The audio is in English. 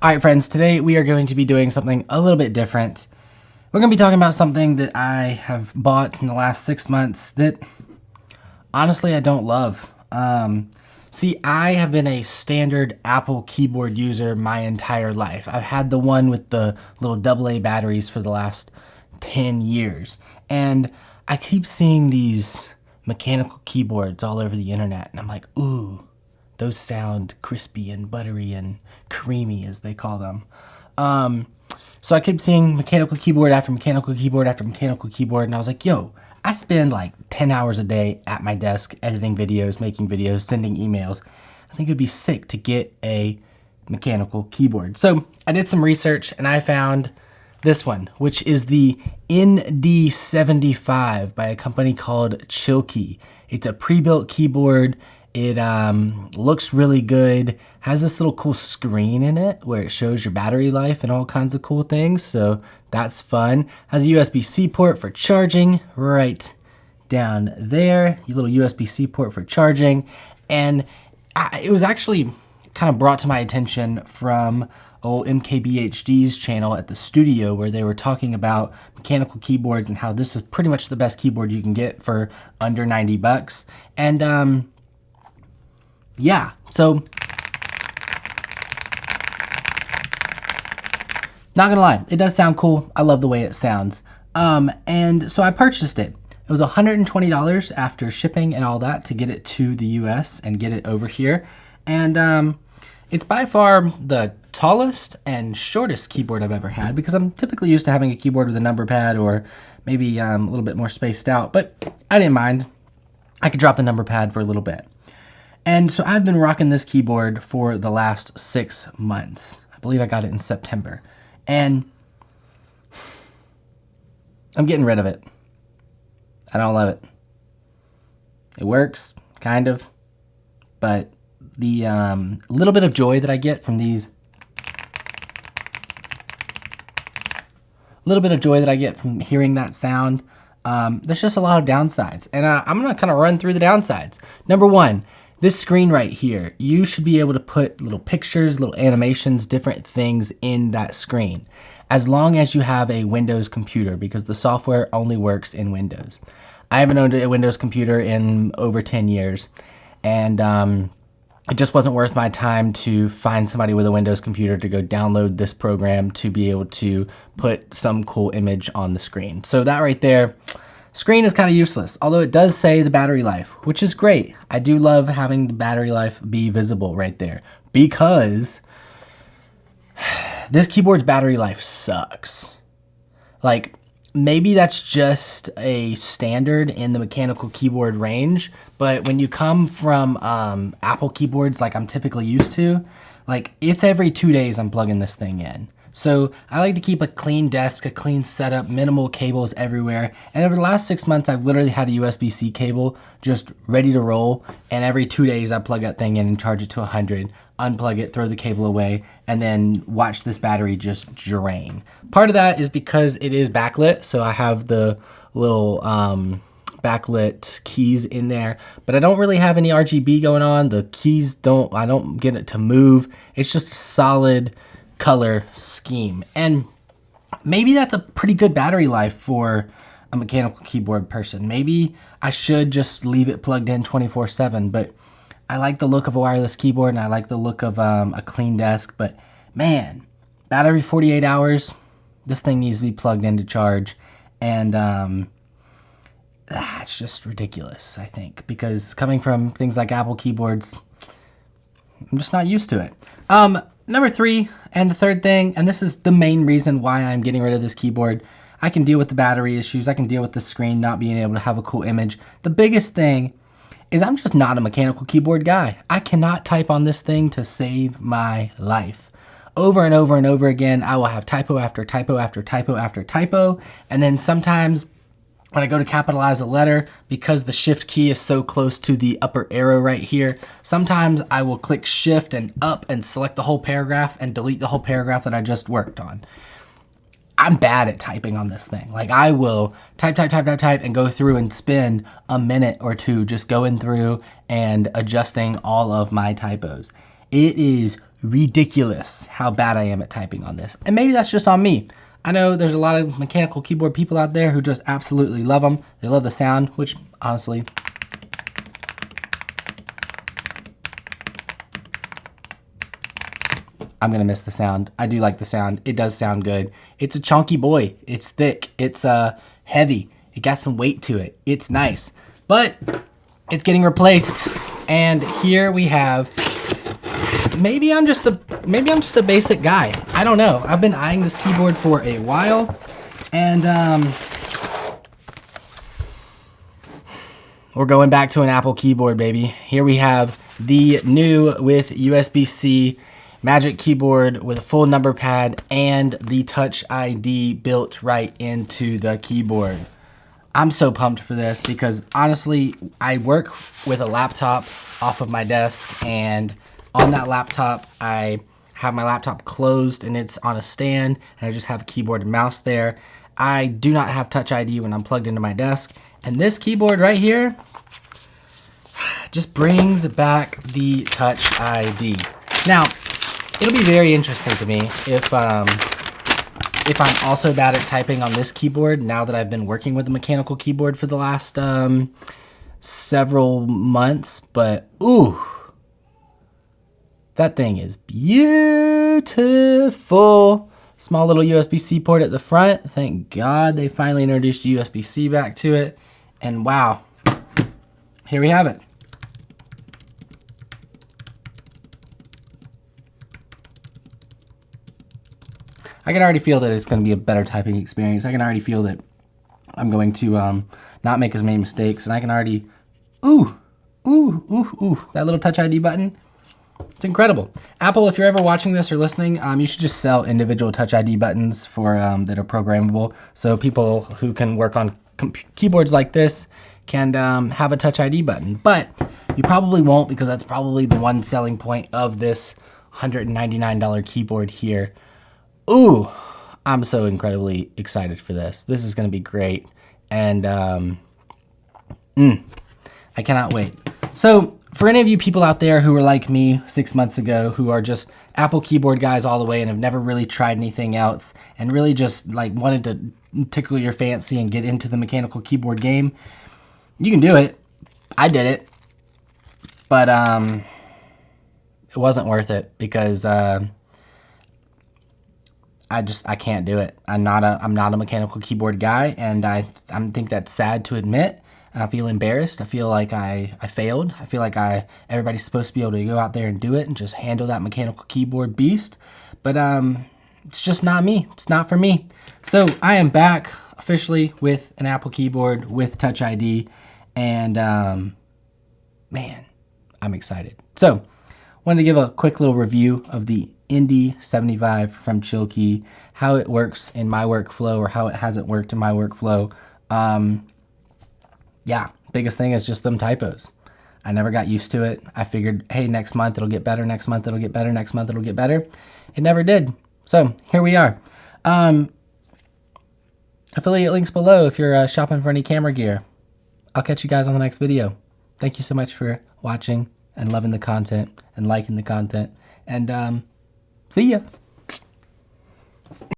All right, friends, today we are going to be doing something a little bit different. We're going to be talking about something that I have bought in the last 6 months that honestly I don't love. See, I have been a standard Apple keyboard user my entire life. I've had the one with the little AA batteries for the last 10 years. And I keep seeing these mechanical keyboards all over the internet, and I'm like, ooh, those sound crispy and buttery and creamy, as they call them. So I kept seeing mechanical keyboard after mechanical keyboard after mechanical keyboard, and I was like, yo, I spend like 10 hours a day at my desk editing videos, making videos, sending emails. I think it'd be sick to get a mechanical keyboard. So I did some research, and I found this one, which is the ND75 by a company called Chilkey. It's a pre-built keyboard. It looks really good, has this little cool screen in it where it shows your battery life and all kinds of cool things, so that's fun. Has a USB-C port for charging right down there, a little USB-C port for charging, and it was actually kind of brought to my attention from old MKBHD's channel at the studio, where they were talking about mechanical keyboards and how this is pretty much the best keyboard you can get for under 90 bucks. And yeah, so not gonna lie, it does sound cool. I love the way it sounds. And so I purchased it. It was $120 after shipping and all that to get it to the US and get it over here. And it's by far the tallest and shortest keyboard I've ever had, because I'm typically used to having a keyboard with a number pad or maybe a little bit more spaced out, but I didn't mind. I could drop the number pad for a little bit. And so I've been rocking this keyboard for the last 6 months. I believe I got it in September. And I'm getting rid of it. I don't love it. It works, kind of. But the little bit of joy that I get from these... little bit of joy that I get from hearing that sound, there's just a lot of downsides. And I'm going to kind of run through the downsides. Number one, this screen right here, you should be able to put little pictures, little animations, different things in that screen, as long as you have a Windows computer, because the software only works in Windows. I haven't owned a Windows computer in over 10 years, and it just wasn't worth my time to find somebody with a Windows computer to go download this program to be able to put some cool image on the screen. So that right there, screen is kind of useless, although it does say the battery life, which is great. I do love having the battery life be visible right there, because this keyboard's battery life sucks. Like, maybe that's just a standard in the mechanical keyboard range, but when you come from Apple keyboards like I'm typically used to, like, it's every 2 days I'm plugging this thing in. So I like to keep a clean desk, a clean setup, minimal cables everywhere. And over the last 6 months, I've literally had a USB-C cable just ready to roll. And every 2 days, I plug that thing in and charge it to 100, unplug it, throw the cable away, and then watch this battery just drain. Part of that is because it is backlit. So I have the little backlit keys in there, but I don't really have any RGB going on. The keys I don't get it to move. It's just a solid color scheme, and maybe that's a pretty good battery life for a mechanical keyboard person. Maybe I should just leave it plugged in 24/7, but I like the look of a wireless keyboard, and I like the look of a clean desk. But man, battery 48 hours, this thing needs to be plugged in to charge, and it's just ridiculous, I think, because coming from things like Apple keyboards, I'm just not used to it. Number three, and the third thing, and this is the main reason why I'm getting rid of this keyboard, I can deal with the battery issues, I can deal with the screen not being able to have a cool image. The biggest thing is I'm just not a mechanical keyboard guy. I cannot type on this thing to save my life. Over and over and over again, I will have typo after typo after typo after typo, and then sometimes when I go to capitalize a letter, because the shift key is so close to the upper arrow right here, sometimes I will click shift and up and select the whole paragraph and delete the whole paragraph that I just worked on. I'm bad at typing on this thing. Like, I will type and go through and spend a minute or two just going through and adjusting all of my typos. It is ridiculous how bad I am at typing on this. And maybe that's just on me. I know there's a lot of mechanical keyboard people out there who just absolutely love them. They love the sound, which honestly, I'm gonna miss the sound. I do like the sound. It does sound good. It's a chunky boy. It's thick. It's heavy. It got some weight to it. It's nice, but it's getting replaced. And here we have, maybe I'm just a basic guy. I don't know. I've been eyeing this keyboard for a while, and we're going back to an Apple keyboard, baby. Here we have the new with USB-C Magic Keyboard with a full number pad and the Touch ID built right into the keyboard. I'm so pumped for this because honestly, I work with a laptop off of my desk, and on that laptop, I have my laptop closed and it's on a stand, and I just have a keyboard and mouse there. I do not have Touch ID when I'm plugged into my desk, and this keyboard right here just brings back the Touch ID. Now, it'll be very interesting to me if I'm also bad at typing on this keyboard now that I've been working with a mechanical keyboard for the last several months. But ooh, that thing is beautiful. Small little USB-C port at the front. Thank God they finally introduced USB-C back to it. And wow, here we have it. I can already feel that it's going to be a better typing experience. I can already feel that I'm going to not make as many mistakes. And I can already, that little Touch ID button, it's incredible. Apple, if you're ever watching this or listening, you should just sell individual Touch ID buttons for that are programmable. So people who can work on keyboards like this can have a Touch ID button. But you probably won't, because that's probably the one selling point of this $199 keyboard here. Ooh, I'm so incredibly excited for this. This is going to be great. And I cannot wait. So for any of you people out there who are like me 6 months ago, who are just Apple keyboard guys all the way and have never really tried anything else and really just like wanted to tickle your fancy and get into the mechanical keyboard game, you can do it. I did it. But it wasn't worth it because I can't do it. I'm not a mechanical keyboard guy, and I think that's sad to admit. I feel embarrassed. I feel like I failed. I feel like everybody's supposed to be able to go out there and do it and just handle that mechanical keyboard beast. But it's just not me. It's not for me. So I am back officially with an Apple keyboard with Touch ID, and man, I'm excited. So wanted to give a quick little review of the ND75 from Chilkey, how it works in my workflow or how it hasn't worked in my workflow. Yeah, biggest thing is just them typos. I never got used to it. I figured, hey, next month it'll get better, next month it'll get better, next month it'll get better. It never did. So here we are. Affiliate links below if you're shopping for any camera gear. I'll catch you guys on the next video. Thank you so much for watching and loving the content and liking the content. And see ya.